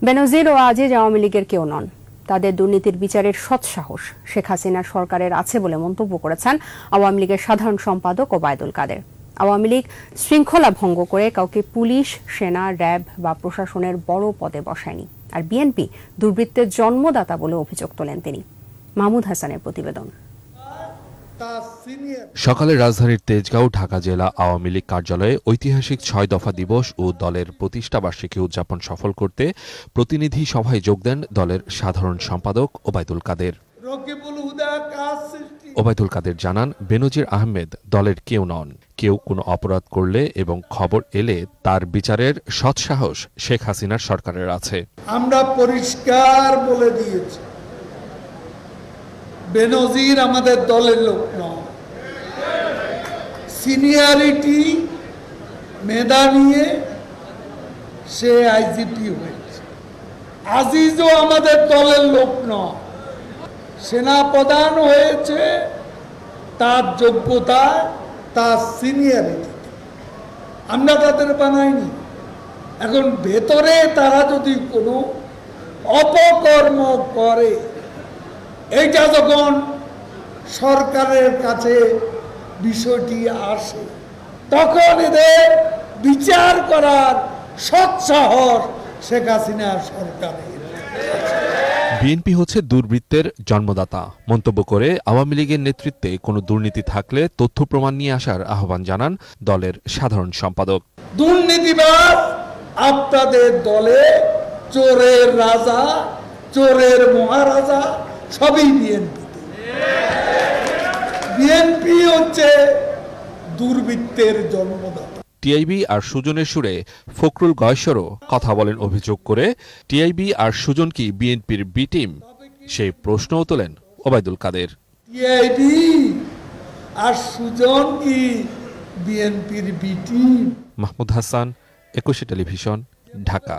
বেনজির ও আজিজ আওয়ামী লীগের কেউ নন, তাদের দুর্নীতির বিচারের সৎসাহস শেখ হাসিনার সরকারের আছে বলে মন্তব্য করেছেন আওয়ামী লীগের সাধারণ সম্পাদক ওবায়দুল কাদের। আওয়ামী লীগ শৃঙ্খলা ভঙ্গ করে কাউকে পুলিশ, সেনা, র্যাব বা প্রশাসনের বড় পদে বসায়নি। আর বিএনপি দুর্বৃত্তের জন্মদাতা বলে অভিযোগ তোলেন তিনি। মাহমুদ হাসানের প্রতিবেদন। সকালে রাজধানীর তেজগাঁও ঢাকা জেলা আওয়ামী লীগ কার্যালয়ে ঐতিহাসিক ৬ দফা দিবস ও দলের প্রতিষ্ঠা বার্ষিকী উদযাপন সফল করতে প্রতিনিধি সভায় যোগ দেন দলের সাধারণ সম্পাদক ওবায়দুল কাদের। ওবায়দুল কাদের জানান, বেনজির আহমেদ দলের কেউ নন। কেউ কোনো অপরাধ করলে এবং খবর এলে তার বিচারের সৎসাহস শেখ হাসিনার সরকারের আছে। আমরা পরিষ্কার বলে দিয়েছি, বেনজির আমাদের দলের লোক নয়। সিনিয়রিটি মেধা নিয়ে সে আইজিপি হয়েছে। আজিজও আমাদের দলের লোক নয়। সেনাপ্রধান হয়েছে তার যোগ্যতা, তার সিনিয়রিটি। আমরা তাদের বানাইনি। এখন ভেতরে তারা যদি কোনো অপকর্ম করে, এইটা যখন সরকারের কাছে বিষয়টি আসে, তখন এদের বিচার করার সৎসাহস শেখ হাসিনার সরকারের। বিএনপি হচ্ছে দুর্বৃত্তের জন্মদাতা মন্তব্য করে আওয়ামী লীগের নেতৃত্বে কোনো দুর্নীতি থাকলে তথ্য প্রমাণ নিয়ে আসার আহ্বান জানান দলের সাধারণ সম্পাদক। দুর্নীতিবাজ আপনাদের দলে চোরের রাজা, চোরের মহারাজা সবই বিএনপি। বিএনপি হচ্ছে দুর্বৃত্তের জন্মদাতা। টিআইবি আর সুজনের সুরে ফখরুল গয়েশ্বরও কথা বলেন অভিযোগ করে, টিআইবি আর সুজন কি বিএনপির বি টিম? সেই প্রশ্নও তোলেন ওবায়দুল কাদের। টিআইবি আর সুজন কি বিএনপির B team? Mahmud Hasan, ২১ television, Dhaka.